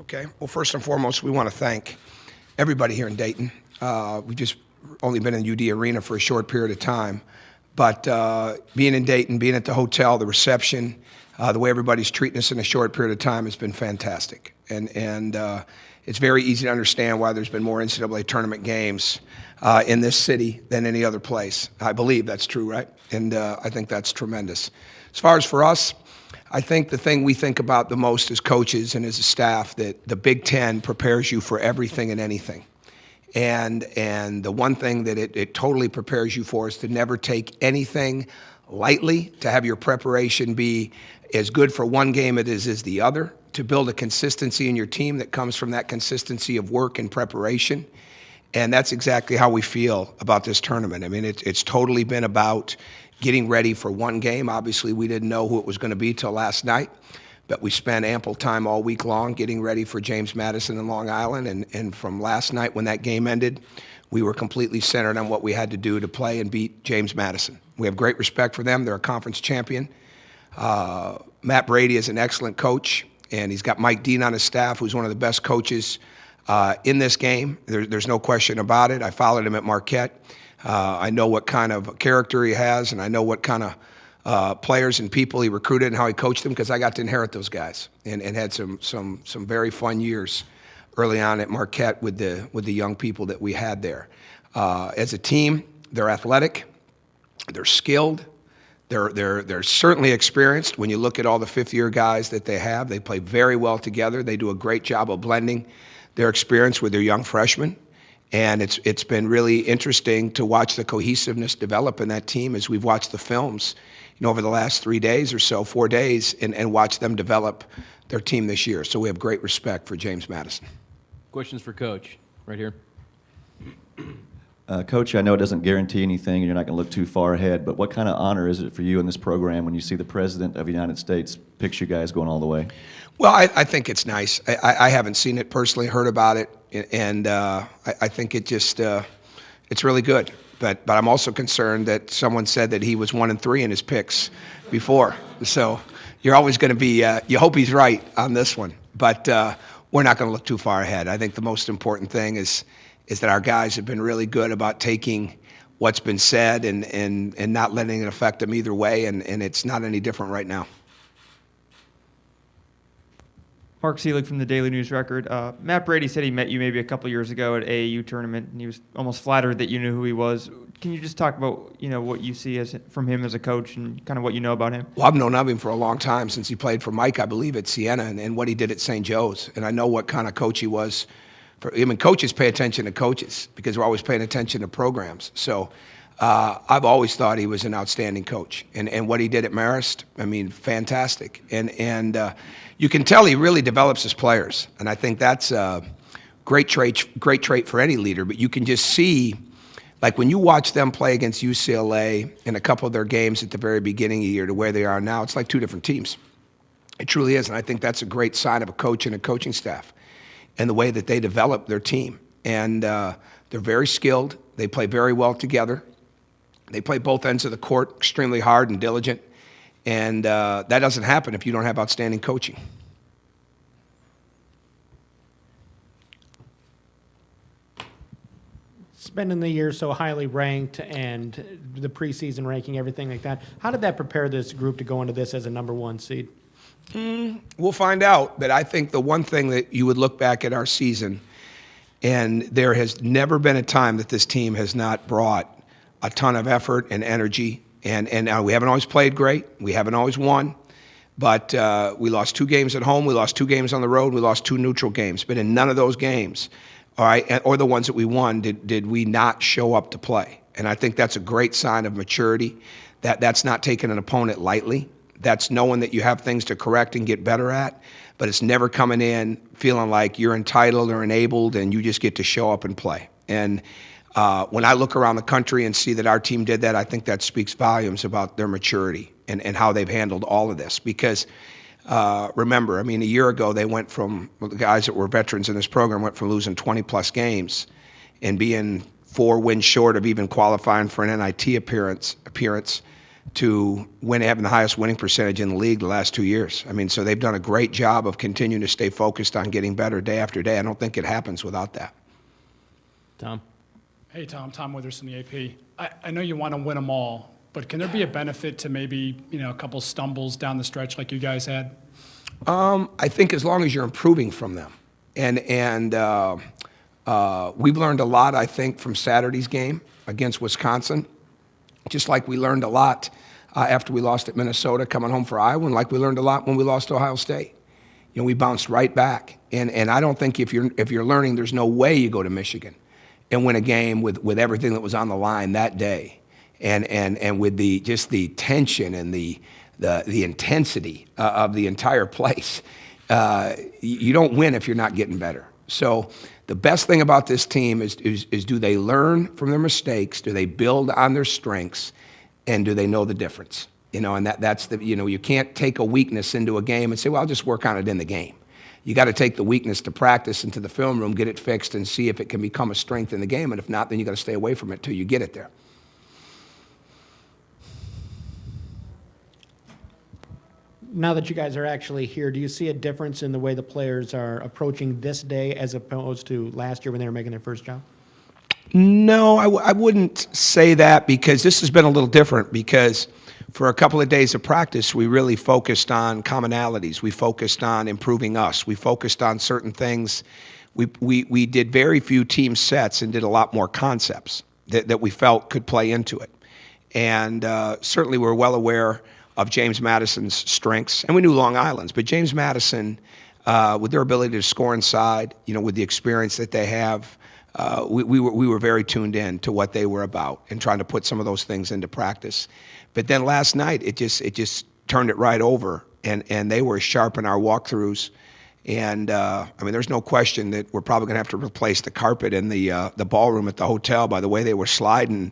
Okay. Well, first and foremost, we want to thank everybody here in Dayton. We've just only been in the UD Arena for a short period of time. But being in Dayton, being at the hotel, the reception, the way everybody's treating us in a short period of time has been fantastic. And it's very easy to understand why there's been more NCAA tournament games in this city than any other place. I believe that's true, right? And I think that's tremendous. As far as for us, I think the thing we think about the most as coaches and as a staff, that the Big Ten prepares you for everything and anything. And the one thing that it totally prepares you for is to never take anything lightly, to have your preparation be as good for one game as the other, to build a consistency in your team that comes from that consistency of work and preparation. And that's exactly how we feel about this tournament. I mean, it's totally been about getting ready for one game. Obviously, we didn't know who it was going to be till last night, but we spent ample time all week long getting ready for James Madison and Long Island. And from last night when that game ended, we were completely centered on what we had to do to play and beat James Madison. We have great respect for them. They're a conference champion. Matt Brady is an excellent coach, and he's got Mike Dean on his staff, who's one of the best coaches in this game. There's no question about it. I followed him at Marquette. I know what kind of character he has, and I know what kind of players and people he recruited and how he coached them, because I got to inherit those guys and had some very fun years early on at Marquette with the young people that we had there. As a team, they're athletic, they're skilled, they're certainly experienced. When you look at all the fifth-year guys that they have, they play very well together. They do a great job of blending their experience with their young freshmen. And it's been really interesting to watch the cohesiveness develop in that team as we've watched the films, over the last 3 days or so, 4 days, and watch them develop their team this year. So we have great respect for James Madison. Questions for Coach, right here. Coach, I know it doesn't guarantee anything and you're not going to look too far ahead, but what kind of honor is it for you in this program when you see the President of the United States picks you guys going all the way? Well, I think it's nice. I haven't seen it personally, heard about it, and I think it just it's really good. But I'm also concerned that someone said that he was 1-3 in his picks before. So you're always going to be you hope he's right on this one. But we're not going to look too far ahead. I think the most important thing is that our guys have been really good about taking what's been said and not letting it affect them either way, and it's not any different right now. Mark Seelig from the Daily News Record. Matt Brady said he met you maybe a couple years ago at AAU tournament, and he was almost flattered that you knew who he was. Can you just talk about what you see from him as a coach and kind of what you know about him? Well, I've known of him for a long time, since he played for Mike, I believe, at Siena, and what he did at St. Joe's. And I know what kind of coach he was. Coaches pay attention to coaches because we're always paying attention to programs. So I've always thought he was an outstanding coach. And what he did at Marist, fantastic. And you can tell he really develops his players. And I think that's a great trait for any leader. But you can just see, like when you watch them play against UCLA in a couple of their games at the very beginning of the year to where they are now, it's like two different teams. It truly is. And I think that's a great sign of a coach and a coaching staff, and the way that they develop their team. And they're very skilled. They play very well together. They play both ends of the court extremely hard and diligent. And that doesn't happen if you don't have outstanding coaching. Spending the year so highly ranked and the preseason ranking, everything like that, how did that prepare this group to go into this as a number one seed? We'll find out, but I think the one thing that you would look back at our season, and there has never been a time that this team has not brought a ton of effort and energy, and we haven't always played great, we haven't always won, but we lost 2 games at home, we lost 2 games on the road, we lost 2 neutral games, but in none of those games, all right, or the ones that we won, did we not show up to play. And I think that's a great sign of maturity, that's not taking an opponent lightly. That's knowing that you have things to correct and get better at, but it's never coming in feeling like you're entitled or enabled and you just get to show up and play. And when I look around the country and see that our team did that, I think that speaks volumes about their maturity and how they've handled all of this. Because remember, a year ago they went from, the guys that were veterans in this program went from losing 20-plus games and being 4 wins short of even qualifying for an NIT appearance to having the highest winning percentage in the league the last 2 years. I mean, so they've done a great job of continuing to stay focused on getting better day after day. I don't think it happens without that. Tom? Hey, Tom Withers from the AP. I know you want to win them all, but can there be a benefit to maybe, a couple stumbles down the stretch like you guys had? I think as long as you're improving from them. And we've learned a lot, I think, from Saturday's game against Wisconsin, just like we learned a lot after we lost at Minnesota coming home for Iowa, and like we learned a lot when we lost to Ohio State. We bounced right back. And I don't think if you're learning, there's no way you go to Michigan and win a game with everything that was on the line that day, and with just the tension and the intensity of the entire place. You don't win if you're not getting better. So the best thing about this team is do they learn from their mistakes? Do they build on their strengths? And do they know the difference? And that's you can't take a weakness into a game and say, well, I'll just work on it in the game. You got to take the weakness to practice into the film room, get it fixed, and see if it can become a strength in the game. And if not, then you got to stay away from it till you get it there. Now that you guys are actually here, do you see a difference in the way the players are approaching this day as opposed to last year when they were making their first jump? No, I wouldn't say that, because this has been a little different, because for a couple of days of practice, we really focused on commonalities. We focused on improving us. We focused on certain things. We did very few team sets and did a lot more concepts that we felt could play into it. And certainly we're well aware of James Madison's strengths, and we knew Long Island's, but James Madison, with their ability to score inside, with the experience that they have, we were very tuned in to what they were about and trying to put some of those things into practice. But then last night, it just turned it right over, and they were sharp in our walkthroughs. And there's no question that we're probably going to have to replace the carpet in the ballroom at the hotel by the way they were sliding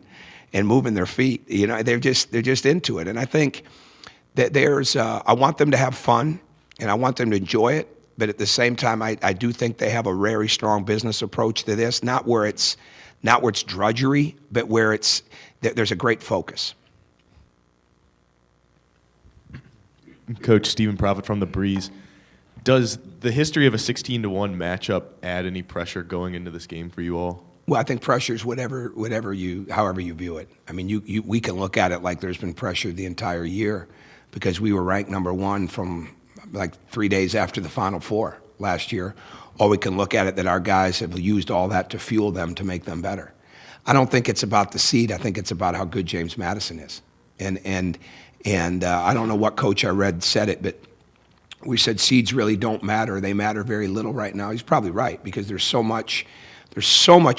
and moving their feet. They're just into it. And I think that I want them to have fun, and I want them to enjoy it. But at the same time, I do think they have a very strong business approach to this, not where it's drudgery, but where there's a great focus. Coach Stephen Prophet from The Breeze. Does the history of a 16-1 matchup add any pressure going into this game for you all? Well, I think pressure is however you view it. I mean, we can look at it like there's been pressure the entire year, because we were ranked number one from like 3 days after the Final Four last year. Or we can look at it that our guys have used all that to fuel them to make them better. I don't think it's about the seed. I think it's about how good James Madison is. And I don't know what coach I read said it, but we said seeds really don't matter. They matter very little right now. He's probably right, because there's so much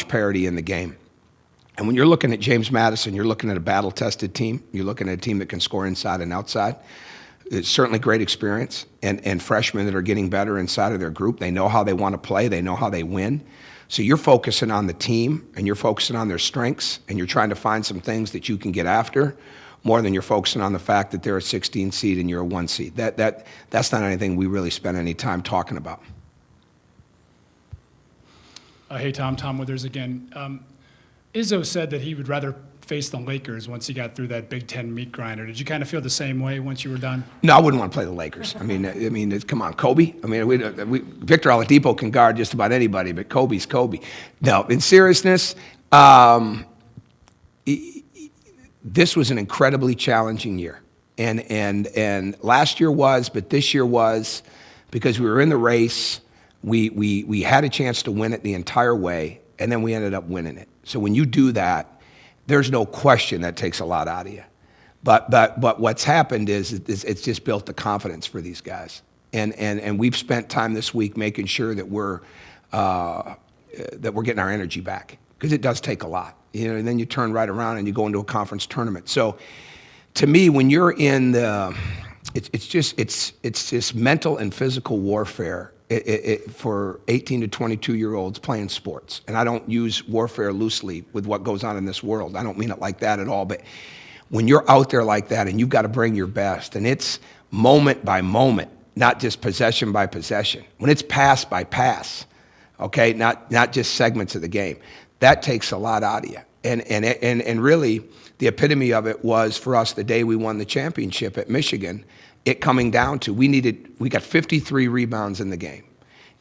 parity in the game. And when you're looking at James Madison, you're looking at a battle-tested team. You're looking at a team that can score inside and outside. It's certainly great experience, and freshmen that are getting better inside of their group. They know how they want to play. They know how they win. So you're focusing on the team, and you're focusing on their strengths, and you're trying to find some things that you can get after, more than you're focusing on the fact that they're a 16 seed and you're a 1 seed. That's not anything we really spend any time talking about. Hey, Tom Withers again. Izzo said that he would rather face the Lakers once he got through that Big Ten meat grinder. Did you kind of feel the same way once you were done? No, I wouldn't want to play the Lakers. I mean, come on, Kobe. I mean, Victor Oladipo can guard just about anybody, but Kobe's Kobe. No, in seriousness, this was an incredibly challenging year, and last year was, but this year was, because we were in the race. We had a chance to win it the entire way, and then we ended up winning it. So when you do that, there's no question that takes a lot out of you. But what's happened is it's just built the confidence for these guys, and we've spent time this week making sure that we're getting our energy back, because it does take a lot. And then you turn right around and you go into a conference tournament. So to me, when you're in it's just mental and physical warfare for 18 to 22-year-olds playing sports. And I don't use warfare loosely with what goes on in this world. I don't mean it like that at all. But when you're out there like that and you've got to bring your best, and it's moment by moment, not just possession by possession, when it's pass by pass, okay, not just segments of the game, that takes a lot out of you. And really, the epitome of it was for us the day we won the championship at Michigan, it coming down to we got 53 rebounds in the game,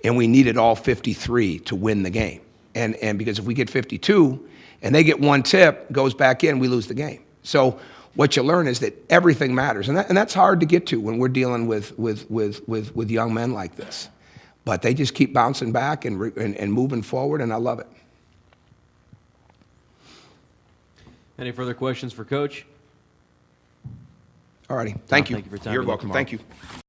and we needed all 53 to win the game. And because if we get 52 and they get one tip, goes back in, we lose the game. So what you learn is that everything matters, and that's hard to get to when we're dealing with young men like this. But they just keep bouncing back and moving forward, and I love it. Any further questions for Coach? All righty. Thank you. Thank you for your time. You're Good luck welcome. tomorrow. Thank you.